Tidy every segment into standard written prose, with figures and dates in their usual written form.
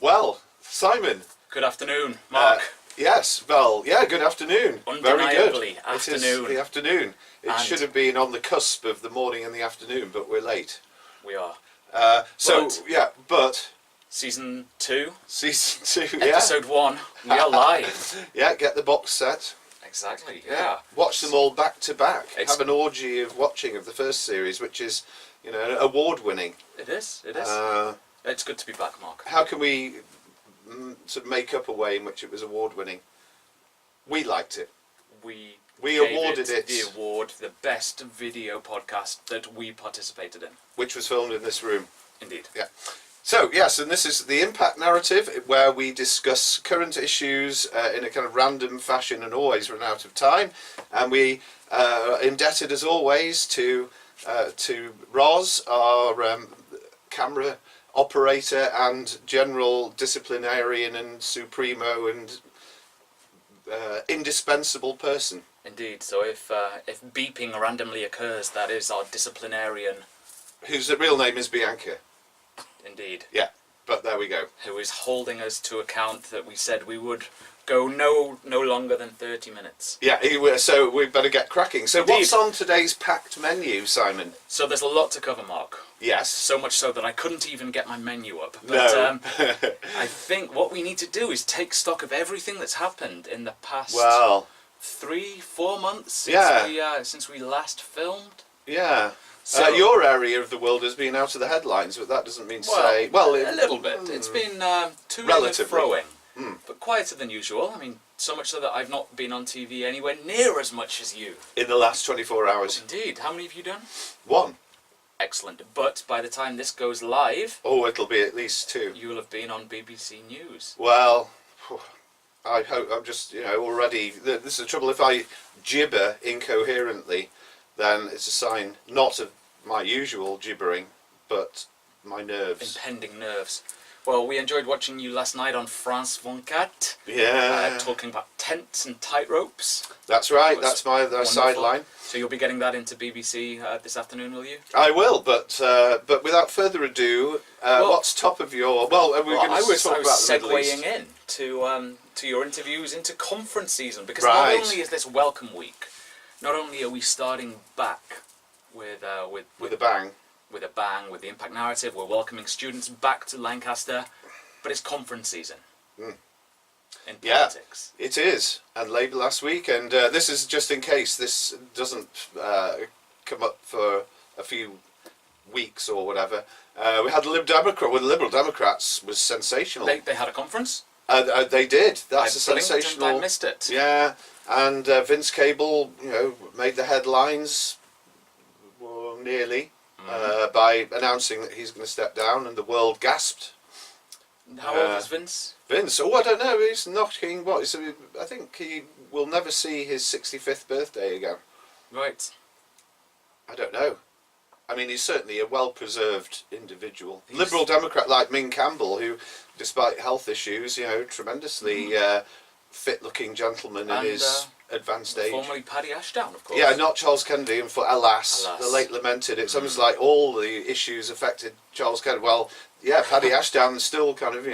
Well, Simon. Good afternoon, Mark. Yes, well, yeah, good afternoon. Undeniably, Very good. It is the afternoon. It should have been on the cusp of the morning and the afternoon, but we're late. We are. But... Season 2. Season 2, yeah. Episode 1. We are live. Yeah, get the box set. Exactly, yeah. Watch them all back to back. Have an orgy of watching of the first series, which is, award-winning. It is. It's good to be back, Mark. How can we sort of make up a way in which it was award-winning? We liked it. We awarded it the award, the best video podcast that we participated in. Which was filmed in this room. Indeed. Yeah. So, yes, and this is the Impact Narrative, where we discuss current issues in a kind of random fashion and always run out of time. And we are indebted, as always, to Roz, our camera operator and general disciplinarian and supremo and indispensable person. Indeed. So if beeping randomly occurs, that is our disciplinarian. Whose real name is Bianca. Indeed. Yeah, but there we go. Who is holding us to account that we said we would go no longer than 30 minutes. Yeah, so we better get cracking. So Indeed. What's on today's packed menu, Simon? So there's a lot to cover, Mark. Yes. So much so that I couldn't even get my menu up. But no. I think what we need to do is take stock of everything that's happened in the past 3-4 months since we last filmed. Yeah. So your area of the world has been out of the headlines, but that doesn't mean to say... Well, a little bit. It's been to-ing and froing, but quieter than usual. I mean, so much so that I've not been on TV anywhere near as much as you. In the last 24 hours. Indeed. How many have you done? 1. Excellent. But by the time this goes live... Oh, it'll be at least 2. You will have been on BBC News. Well, I hope I'm just, already... This is the trouble. If I gibber incoherently, then it's a sign not of my usual gibbering, but my nerves. Impending nerves. Well, we enjoyed watching you last night on France 24. Yeah. Talking about tents and tightropes. That's right. That's my sideline. So you'll be getting that into BBC this afternoon, will you? I will, but without further ado, what's top of your... Well, we're going to talk about the Middle East. segueing in to your interviews into conference season, because right. Not only is this welcome week, not only are we starting back with a bang. With a bang, with the Impact Narrative, we're welcoming students back to Lancaster, but it's conference season in politics. Yeah, it is. And Labour last week, and this is just in case this doesn't come up for a few weeks or whatever. We had the Liberal Democrats was sensational. They had a conference? They did. That's a sensational... I missed it. Yeah, and Vince Cable, made the headlines, well, nearly, by announcing that he's going to step down, and the world gasped. How old is Vince? Vince, I don't know. He's knocking I think he will never see his 65th birthday again. Right. I don't know. I mean, he's certainly a well-preserved individual. Liberal Democrat like Ming Campbell, who, despite health issues, tremendously fit-looking gentleman in his advanced age. Formerly Paddy Ashdown, of course. Yeah, not Charles Kennedy, and alas, the late lamented. It's almost like all the issues affected Charles Kennedy. Well, yeah, Paddy Ashdown is still kind of,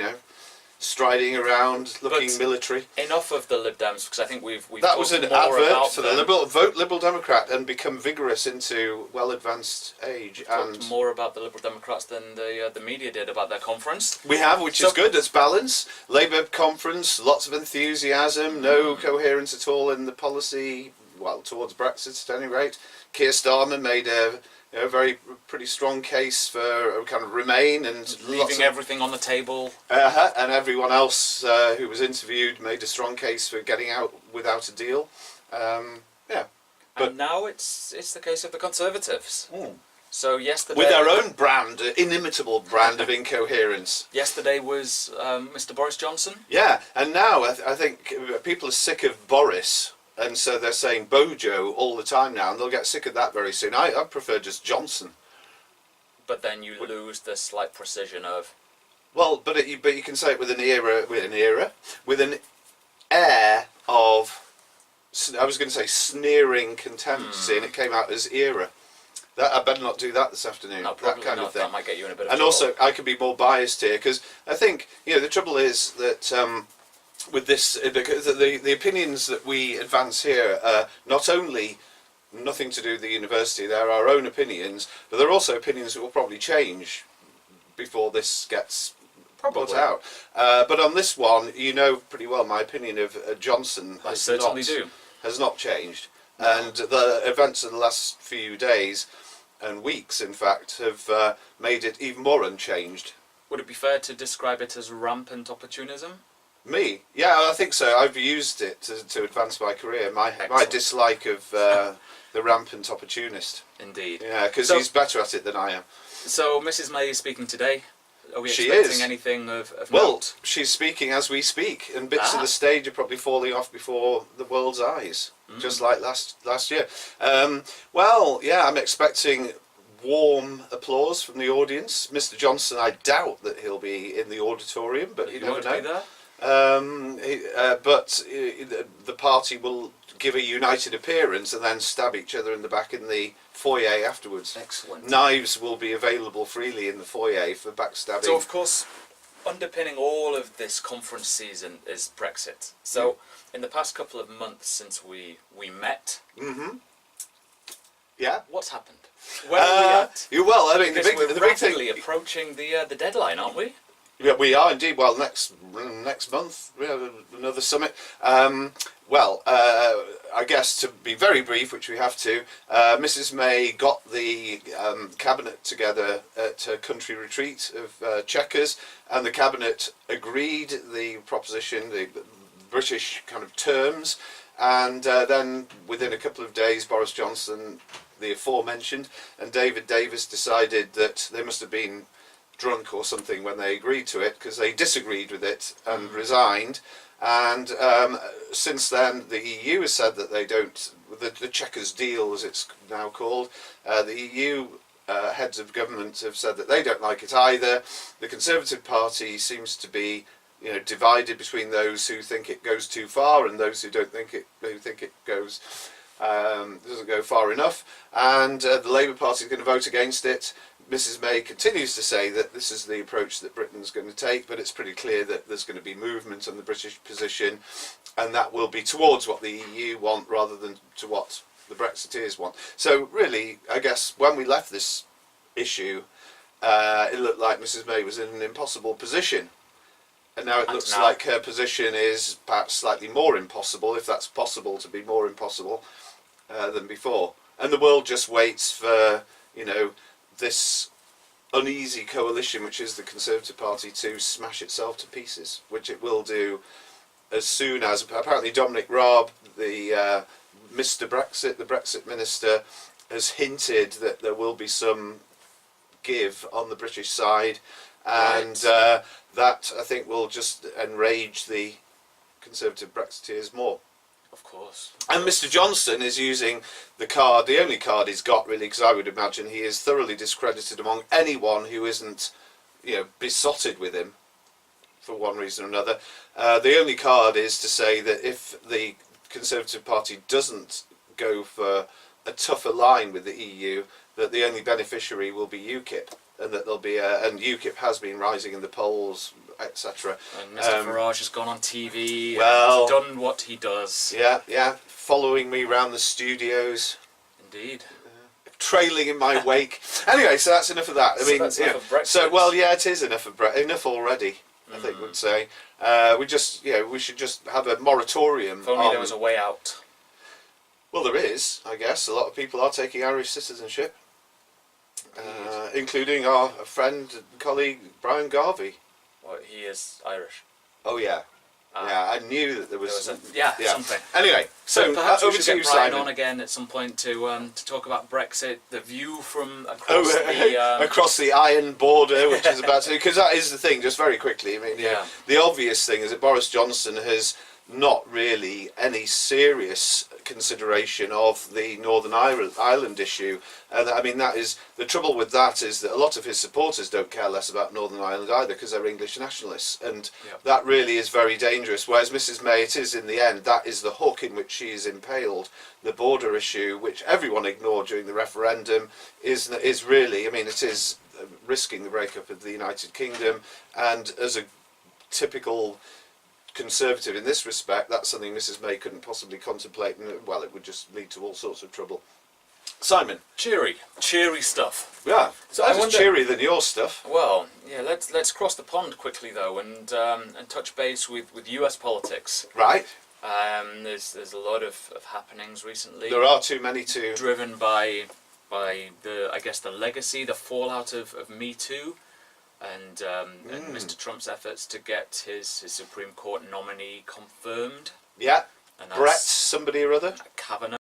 striding around, looking military. Enough of the Lib Dems, because I think we've that was an advert to the vote Liberal Democrat and become vigorous into well-advanced age. Talked more about the Liberal Democrats than the media did about their conference. We have, which is good. That's balance. Labour conference, lots of enthusiasm, no coherence at all in the policy. Well, towards Brexit at any rate. Keir Starmer made a pretty strong case for kind of Remain and leaving everything on the table. And everyone else who was interviewed made a strong case for getting out without a deal. But now it's the case of the Conservatives. So yesterday, with their own brand, inimitable brand of incoherence. Yesterday was Mr. Boris Johnson. Yeah, and now I think people are sick of Boris. And so they're saying Bojo all the time now, and they'll get sick of that very soon. I prefer just Johnson. But then you lose the slight precision of... Well, but you can say it with an air of, I was going to say sneering contempt, and it came out as era. That I better not do that this afternoon. No, probably that kind not. of thing. That might get you in a bit of And trouble. also, I could be more biased here because I think the trouble is that with this, because the opinions that we advance here are not only nothing to do with the university. They're our own opinions, but they're also opinions that will probably change before this gets put out. But on this one, you know pretty well my opinion of Johnson has not changed. No. And the events of the last few days and weeks, in fact, have made it even more unchanged. Would it be fair to describe it as rampant opportunism? Me? Yeah, I think so. I've used it to advance my career. My dislike of the rampant opportunist. Indeed. Yeah, because he's better at it than I am. So Mrs. May is speaking today. Are we She expecting is. anything of Well, note? she's speaking as we speak, and bits of the stage are probably falling off before the world's eyes, just like last year. Well, yeah, I'm expecting warm applause from the audience. Mr. Johnson, I doubt that he'll be in the auditorium, but you never know. But the party will give a united appearance and then stab each other in the back in the foyer afterwards. Excellent. Knives will be available freely in the foyer for backstabbing. So, of course, underpinning all of this conference season is Brexit. So, in the past couple of months since we met, yeah, what's happened? Where are we at? Well, I mean, because we're rapidly approaching the deadline, aren't we? Yeah, we are indeed. Well, next month we have another summit. I guess to be very brief, which we have to, Mrs. May got the cabinet together at a country retreat of Chequers, and the cabinet agreed the proposition, the British kind of terms, and then within a couple of days, Boris Johnson, the aforementioned, and David Davis decided that they must have been drunk or something when they agreed to it, because they disagreed with it and resigned. And since then the EU has said that they don't, the Chequers deal as it's now called, the EU heads of government have said that they don't like it either. The Conservative Party seems to be divided between those who think it goes too far and those who don't think it, who think it goes doesn't go far enough, and the Labour Party is going to vote against it. Mrs. May continues to say that this is the approach that Britain's going to take, but it's pretty clear that there's going to be movement on the British position, and that will be towards what the EU want rather than to what the Brexiteers want. So really, I guess when we left this issue, it looked like Mrs. May was in an impossible position. And now it looks like her position is perhaps slightly more impossible, if that's possible to be more impossible than before. And the world just waits for, this uneasy coalition, which is the Conservative Party, to smash itself to pieces, which it will do as soon as, apparently Dominic Raab, the Mr. Brexit, the Brexit minister, has hinted that there will be some give on the British side, and that, I think, will just enrage the Conservative Brexiteers more. Of course. And Mr. Johnson is using the card, the only card he's got really, because I would imagine he is thoroughly discredited among anyone who isn't, besotted with him for one reason or another. The only card is to say that if the Conservative Party doesn't go for a tougher line with the EU, that the only beneficiary will be UKIP, and that there'll be and UKIP has been rising in the polls, etc. And Mr. Farage has gone on TV and done what he does. Yeah, following me around the studios. Indeed. Trailing in my wake. Anyway, so that's enough of that. I mean, that's enough of Brexit. So, well, yeah, it is enough of enough already, I think we'd say. We should just have a moratorium. If only there was a way out. Well, there is, I guess. A lot of people are taking Irish citizenship, including our friend and colleague Brian Garvey. Well, he is Irish. Oh yeah, I knew that there was something. Anyway, so perhaps over we should to get you, Brian Simon. on again at some point to talk about Brexit, the view from across across the iron border, which is about to, because that is the thing. Just very quickly, I mean, the obvious thing is that Boris Johnson has not really any serious consideration of the Northern Ireland issue. And I mean, that is the trouble with that, is that a lot of his supporters don't care less about Northern Ireland either, because they're English nationalists, and that really is very dangerous. Whereas Mrs May, it is in the end, that is the hook in which she is impaled. The border issue, which everyone ignored during the referendum, is really, I mean, it is risking the breakup of the United Kingdom, and as a typical Conservative in this respect, that's something Mrs May couldn't possibly contemplate, and well, it would just lead to all sorts of trouble. Simon, cheery stuff. Yeah, so I wonder, cheery than your stuff. Well, yeah, let's cross the pond quickly though, and touch base with US politics. Right. There's a lot of happenings recently. There are too many to. Driven by the, I guess, the legacy, the fallout of Me Too. And Mr. Trump's efforts to get his Supreme Court nominee confirmed. Yeah, and Brett somebody or other. Kavanaugh.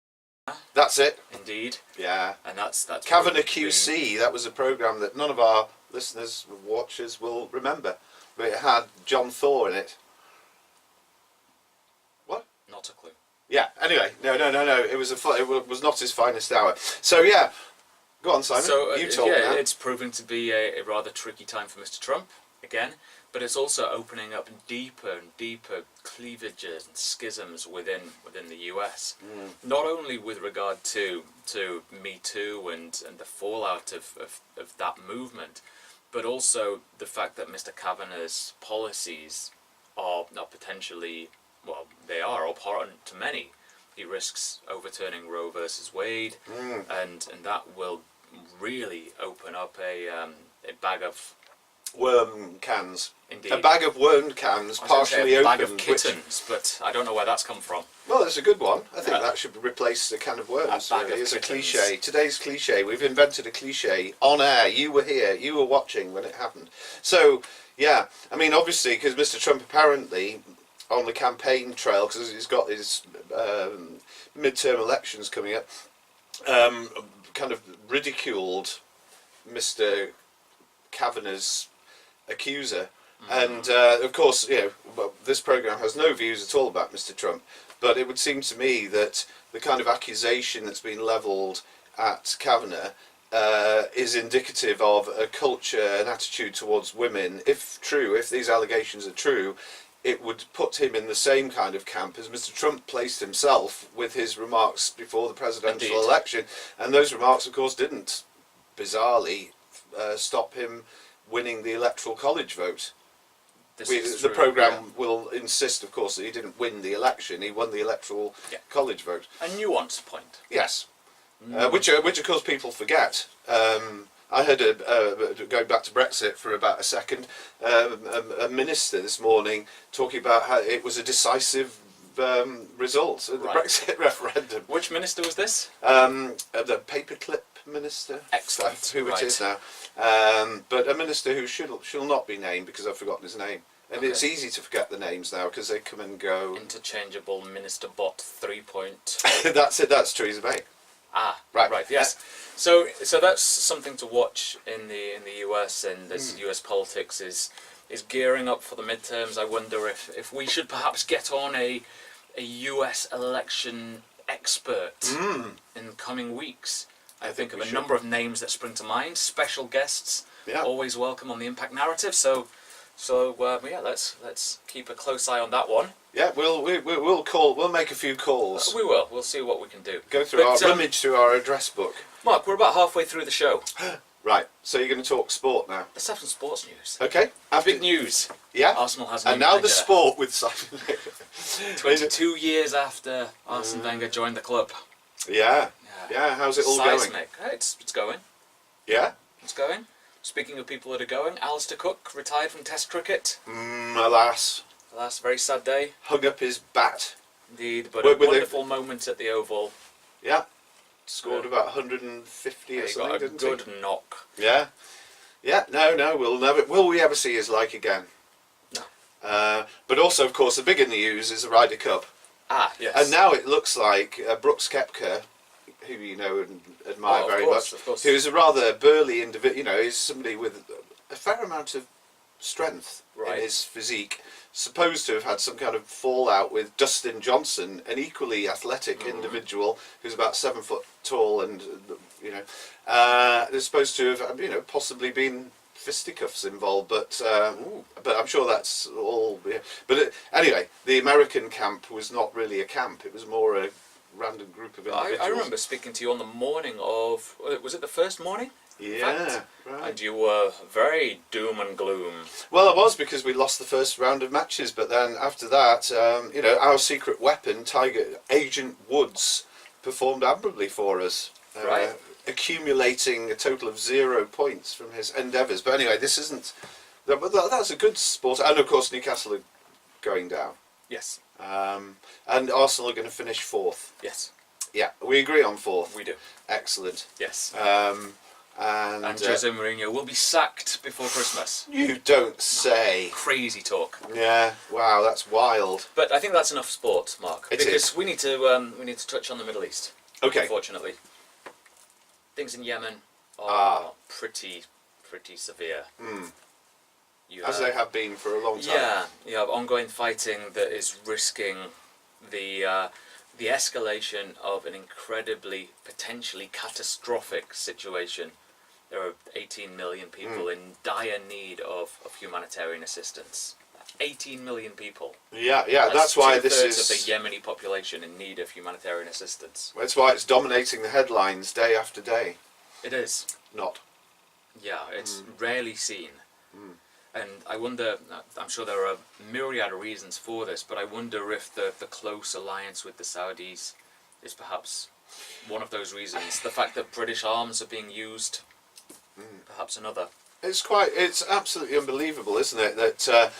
That's it. Indeed. Yeah. And that's Kavanaugh QC. That was a programme that none of our listeners, watchers will remember, but it had John Thor in it. What? Not a clue. Yeah. Anyway, no. It was not his finest hour. So yeah. Go on, Simon. So, you talk now. It's proving to be a rather tricky time for Mr. Trump, again, but it's also opening up deeper and deeper cleavages and schisms within the US. Not only with regard to Me Too and the fallout of that movement, but also the fact that Mr. Kavanaugh's policies are potentially, well, they are abhorrent to many. He risks overturning Roe versus Wade, and that will really open up a bag of worm cans. Indeed. A bag of worm cans, partially open. A bag of kittens, but I don't know where that's come from. Well, it's a good one. I think that should replace the can of worms. It's a cliche. Today's cliche. We've invented a cliche on air. You were here. You were watching when it happened. So, yeah. I mean, obviously, because Mr. Trump apparently, on the campaign trail, because he's got his midterm elections coming up, kind of ridiculed Mr. Kavanaugh's accuser. And of course, this programme has no views at all about Mr. Trump, but it would seem to me that the kind of accusation that's been levelled at Kavanaugh is indicative of a culture, an attitude towards women. If these allegations are true, it would put him in the same kind of camp as Mr. Trump placed himself with his remarks before the presidential election. And those remarks, of course, didn't, bizarrely, stop him winning the Electoral College vote. The programme will insist, of course, that he didn't win the election. He won the Electoral College vote. A nuanced point. Yes. Which of course, people forget. I heard, going back to Brexit for about a second, a minister this morning talking about how it was a decisive result of the Brexit referendum. Which minister was this? The paperclip minister. Excellent. Who it is now. But a minister who shall not be named, because I've forgotten his name. And it's easy to forget the names now because they come and go. Interchangeable Minister Bot 3. That's it. That's Theresa May. Ah, right. Yes. So that's something to watch in the US, and this US politics is gearing up for the midterms. I wonder if we should perhaps get on a US election expert in coming weeks. I think of a number of names that spring to mind. Special guests, always welcome on the Impact Narrative. So let's keep a close eye on that one. Yeah, we'll call. We'll make a few calls. We will. We'll see what we can do. Go through rummage through our address book. Mark, we're about halfway through the show. Right. So you're going to talk sport now. Let's have some sports news. Okay. Big news. Yeah. Arsenal has a new and now manager. The sport with Simon. 22 years after Arsene Wenger joined the club. Yeah. How's it all Seismic. going? It's going. Yeah. It's going. Speaking of people that are going, Alistair Cook retired from Test cricket. Alas. Alas, very sad day. Hung up his bat. Indeed, but a wonderful moment at the Oval. Yeah. Scored about 150 or something, didn't he? Got a good knock. Yeah. Yeah, no, will we ever see his like again? No. But also, of course, the bigger news is the Ryder Cup. Ah, yes. And now it looks like Brooks Koepka, who you know and admire very much, of course. who is a rather burly individual, he's somebody with a fair amount of strength Right. in his physique, supposed to have had some kind of fallout with Dustin Johnson, an equally athletic individual who's about 7 foot tall, and they're supposed to have possibly been fisticuffs involved, but I'm sure that's all. Yeah. But anyway, the American camp was not really a camp; it was more a random group of individuals. I remember speaking to you on the morning of, was it the first morning? Yeah, right. And you were very doom and gloom. Well, it was because we lost the first round of matches, but then after that, our secret weapon, Agent Woods, performed admirably for us, Right. accumulating a total of 0 points from his endeavours. But anyway, this isn't. That's a good sport, and of course Newcastle are going down, Yes. and Arsenal are going to finish 4th. Yes. Yeah, we agree on 4th. We do. Excellent. Yes. And Jose Mourinho will be sacked before Christmas. You don't say. Crazy talk. Yeah. Wow, that's wild. But I think that's enough sport, Mark. It because is. we need to touch on the Middle East. Okay. Unfortunately, things in Yemen are pretty severe. You As they have been for a long time. Yeah, you have ongoing fighting that is risking the escalation of an incredibly, potentially catastrophic situation. There are 18 million people in dire need of humanitarian assistance. 18 million people. Yeah, that's why this is. of the Yemeni population in need of humanitarian assistance. That's why it's dominating the headlines day after day. It is. Not. Yeah, it's rarely seen. And I wonder, I'm sure there are a myriad of reasons for this, but I wonder if the close alliance with the Saudis is perhaps one of those reasons. The fact that British arms are being used, perhaps another. It's absolutely unbelievable, isn't it? That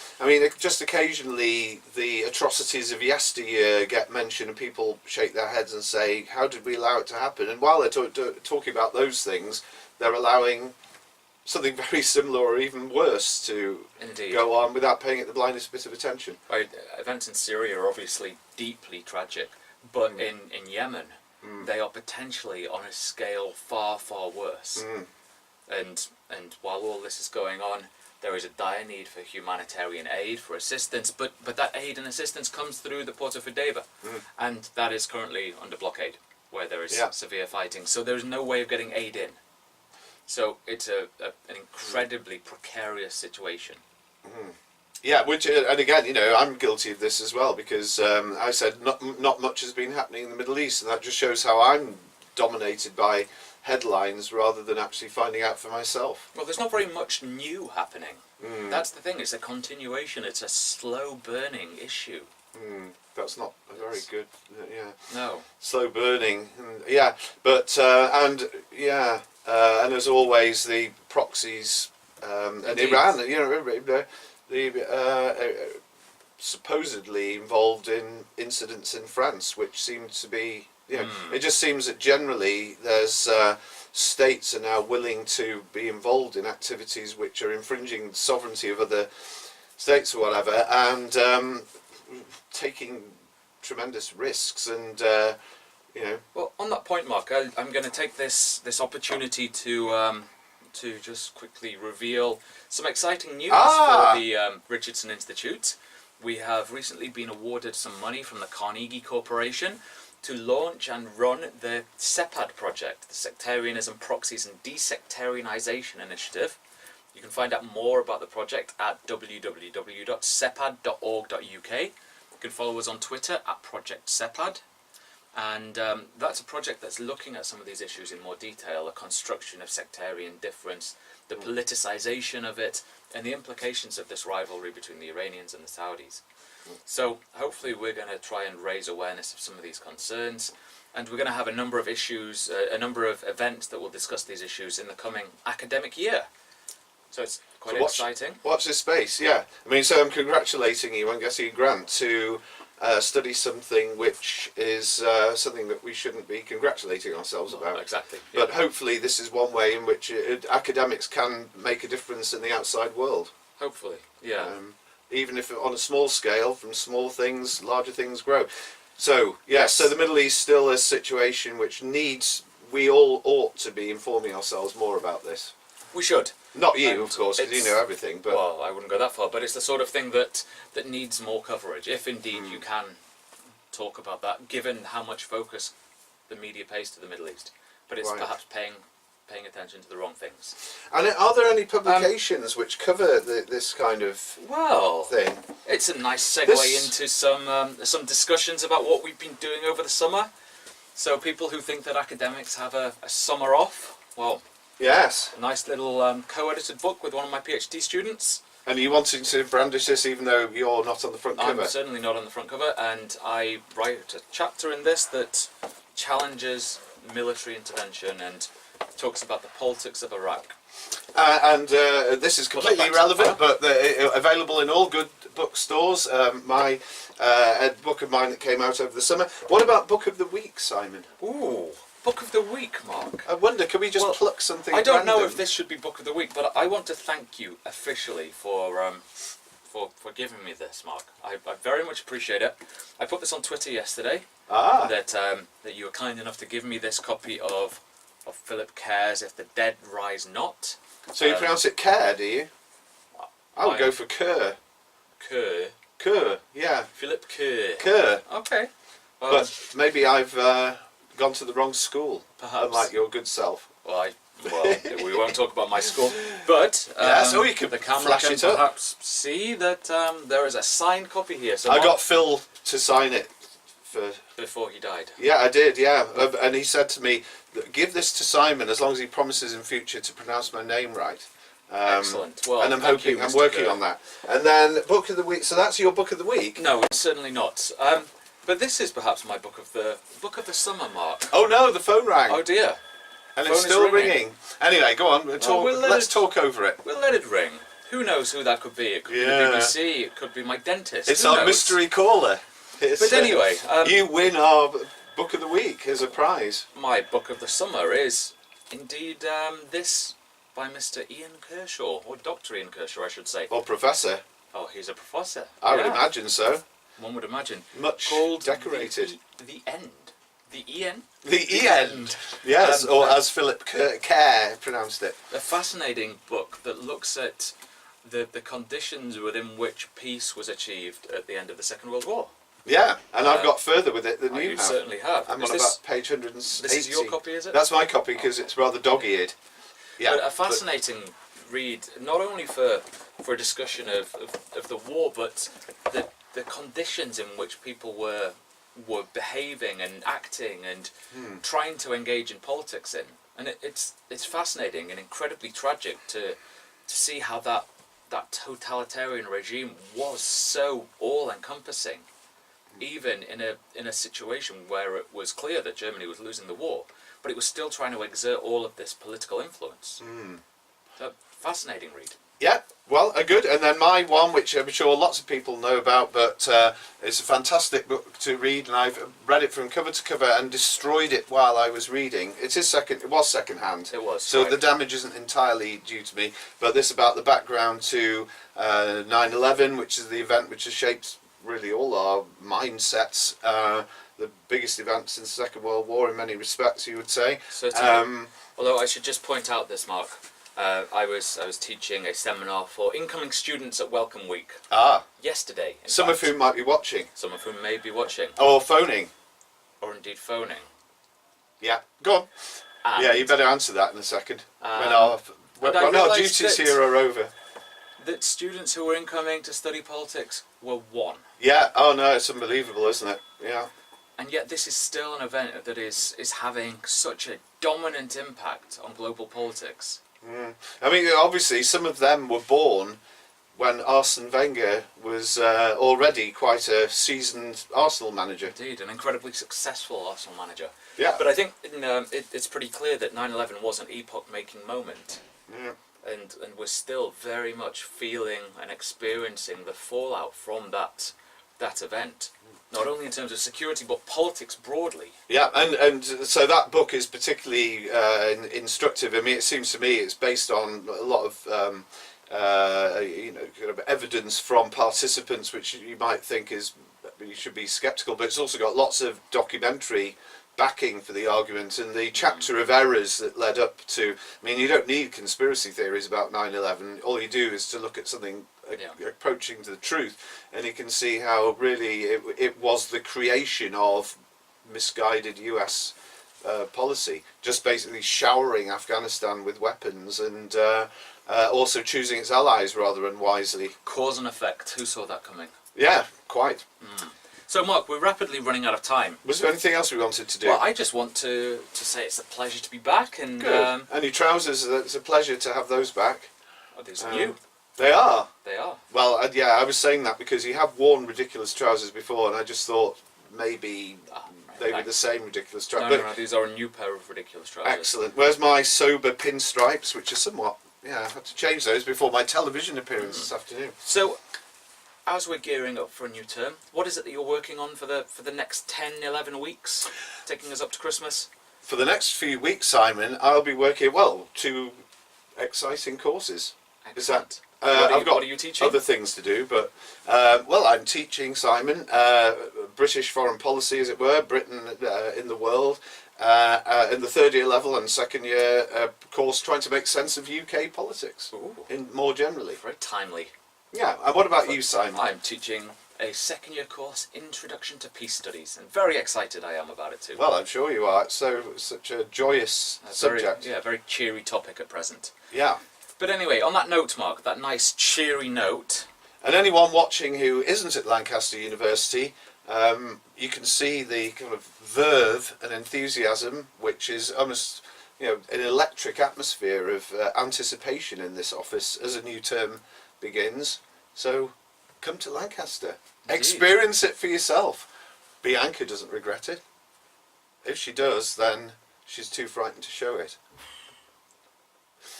just occasionally the atrocities of yesteryear get mentioned, and people shake their heads and say, "How did we allow it to happen?" And while they're talking about those things, they're allowing something very similar or even worse to go on without paying it the blindest bit of attention. Right, events in Syria are obviously deeply tragic, but in Yemen, they are potentially on a scale far, far worse. And while all this is going on, there is a dire need for humanitarian aid, for assistance, but that aid and assistance comes through the port of Hodeidah, and that is currently under blockade, where there is severe fighting. So there is no way of getting aid in. So it's an incredibly precarious situation. Yeah, and again, I'm guilty of this as well, because I said not much has been happening in the Middle East, and that just shows how I'm dominated by headlines rather than actually finding out for myself. Well, there's not very much new happening. That's the thing, it's a continuation, it's a slow burning issue. That's not a very good, No. slow burning, and as always, the proxies and Indeed. Iran, supposedly involved in incidents in France, which seem to be, it just seems that generally there's states are now willing to be involved in activities which are infringing the sovereignty of other states or whatever, and taking tremendous risks, and Well, on that point, Mark, I'm going to take this opportunity to just quickly reveal some exciting news for the Richardson Institute. We have recently been awarded some money from the Carnegie Corporation to launch and run the SEPAD project, the Sectarianism, Proxies and Desectarianization Initiative. You can find out more about the project at www.sepad.org.uk. You can follow us on Twitter at Project SEPAD. And that's a project that's looking at some of these issues in more detail, the construction of sectarian difference, the politicization of it, and the implications of this rivalry between the Iranians and the Saudis. So hopefully we're going to try and raise awareness of some of these concerns, and we're going to have a number of issues, a number of events that will discuss these issues in the coming academic year. So it's quite exciting. Watch this space, yeah. So I'm congratulating you on getting a grant to study something which is something that we shouldn't be congratulating ourselves about. Exactly. But hopefully this is one way in which academics can make a difference in the outside world. Hopefully, yeah. Even if on a small scale, from small things, larger things grow. So, yes, so the Middle East still is a situation which we all ought to be informing ourselves more about this. We should. Not you, And of course, because you it's- know everything. But Well, I wouldn't go that far, but it's the sort of thing that needs more coverage, if indeed you can talk about that, given how much focus the media pays to the Middle East. But it's Right. perhaps paying attention to the wrong things. and are there any publications which cover this kind of Well, thing? it's a nice segue This- into some discussions about what we've been doing over the summer. So people who think that academics have a summer off, well, Yes. a nice little co-edited book with one of my PhD students. And you wanting to brandish this even though you're not on the front cover? I'm certainly not on the front cover, and I write a chapter in this that challenges military intervention and talks about the politics of Iraq. And this is completely back to the irrelevant, but available in all good bookstores. A book of mine that came out over the summer. What about Book of the Week, Simon? Ooh, Book of the Week, Mark. I wonder, can we just Well, pluck something I don't know random? if this should be Book of the Week, but I want to thank you officially for giving me this, Mark. I very much appreciate it. I put this on Twitter yesterday, that you were kind enough to give me this copy of Philip Kerr's If the Dead Rise Not. So you pronounce it Kerr, do you? I would go for Kerr. Kerr. Kerr, yeah. Philip Kerr. Kerr. Okay. Well, But maybe I've gone to the wrong school, perhaps. unlike your good self. Well, we won't talk about my school, but Yes, or you could the camera flash can it up. perhaps see that there is a signed copy here. So I Mark, got Phil to sign it for... before he died. Yeah, I did, yeah. And he said to me, give this to Simon as long as he promises in future to pronounce my name right. Excellent. Well, and I'm thank hoping, you, I'm Mr. working Kerr. on that. And then Book of the Week, so that's your Book of the Week? No, it's certainly not. But this is perhaps my book of the summer, Mark. Oh no, the phone rang. Oh dear. and phone it's is still ringing. ringing. Anyway, go on, let's talk over it. We'll let it ring. Who knows who that could be? It could be Yeah. the BBC. It could be my dentist. It's Who our knows? mystery caller. But anyway, you win our Book of the Week as a prize. my book of the summer is indeed this by Mr. Ian Kershaw, or Dr. Ian Kershaw, I should say. Or Professor. Oh, he's a professor. I would Yeah, imagine so. One would imagine. Much Called decorated. The End. The Ian. The End. Yes, or as Philip Kerr pronounced it. A fascinating book that looks at the conditions within which peace was achieved at the end of the Second World War. Yeah, and I've got further with it than Oh, you you have. certainly have. I'm Is on this- about page 180. This is your copy, is it? That's my copy because it's rather dog-eared. Yeah, But a fascinating read, not only for a discussion of the war, but the conditions in which people were behaving and acting and trying to engage in politics in. And it's fascinating and incredibly tragic to see how that totalitarian regime was so all-encompassing, even in a situation where it was clear that Germany was losing the war, but it was still trying to exert all of this political influence. So, fascinating read. Yeah, well, good. And then my one, which I'm sure lots of people know about, but it's a fantastic book to read, and I've read it from cover to cover and destroyed it while I was reading. It was second-hand. It was. So right. the damage isn't entirely due to me, but this about the background to 9/11, which is the event which has shaped really all our mindsets. The biggest event since the Second World War in many respects, you would say. Certainly. Although I should just point out this, Mark. I was teaching a seminar for incoming students at Welcome Week yesterday. in Some of fact. whom might be watching. Some of whom may be watching, Or phoning. or indeed phoning. Yeah, go on. And Yeah, you better answer that in a second. When and I our realised duties that- here are over. that students who were incoming to study politics were one. Yeah, oh no, it's unbelievable, isn't it? Yeah. And yet this is still an event that is having such a dominant impact on global politics. I mean, obviously, some of them were born when Arsene Wenger was already quite a seasoned Arsenal manager. Indeed, an incredibly successful Arsenal manager. Yeah. But I think it's pretty clear that 9/11 was an epoch-making moment. Yeah. And we're still very much feeling and experiencing the fallout from that event. Not only in terms of security, but politics broadly. Yeah, and so that book is particularly instructive. I mean, it seems to me it's based on a lot of kind of evidence from participants, which you might think you should be sceptical, but it's also got lots of documentary backing for the argument and the chapter of errors that led up to. I mean, you don't need conspiracy theories about 9/11. All you do is to look at something approaching to the truth, and you can see how really it was the creation of misguided US policy, just basically showering Afghanistan with weapons and also choosing its allies rather unwisely. Cause and effect. Who saw that coming? Yeah, quite. So, Mark, we're rapidly running out of time. Was there anything else we wanted to do? Well, I just want to say it's a pleasure to be back. And Good. And your trousers, it's a pleasure to have those back. Oh, these are new. They are. They are. Well, yeah, I was saying that because you have worn ridiculous trousers before, and I just thought maybe they were the same ridiculous trousers. No, these are a new pair of ridiculous trousers. Excellent. Where's my sober pinstripes, which are somewhat... Yeah, I had to change those before my television appearance this afternoon. So, as we're gearing up for a new term, what is it that you're working on for the next 10, 11 weeks, taking us up to Christmas? For the next few weeks, Simon, I'll be working, well, 2 exciting courses. Excellent. Is that... What I've got are you teaching? other things to do, but well, I'm teaching, Simon, British foreign policy, as it were, Britain in the world, in the 3rd year level and 2nd year course, trying to make sense of UK politics, in more generally. Very timely. Yeah, and what about you, Simon? I'm teaching a 2nd year course, Introduction to Peace Studies, and very excited I am about it too. Well, I'm sure you are. It's such a joyous subject. Very cheery topic at present. Yeah. But anyway, on that note, Mark, that nice cheery note. And anyone watching who isn't at Lancaster University, you can see the kind of verve and enthusiasm, which is almost, an electric atmosphere of anticipation in this office as a new term begins. So come to Lancaster. Indeed. Experience it for yourself. Bianca doesn't regret it. If she does, then she's too frightened to show it.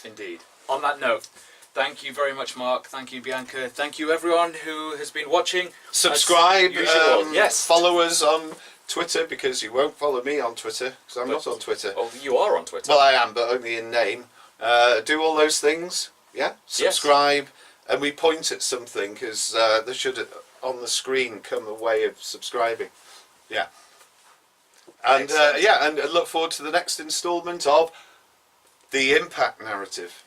Indeed. On that note, thank you very much, Mark. Thank you, Bianca. Thank you, everyone who has been watching. Subscribe. Yes. Follow us on Twitter, because you won't follow me on Twitter, because I'm not on Twitter. Oh, you are on Twitter. Well, I am, but only in name. Do all those things. Yeah. Subscribe, and we point at something, because there should on the screen come a way of subscribing. Yeah. And and look forward to the next instalment of The Impact Narrative.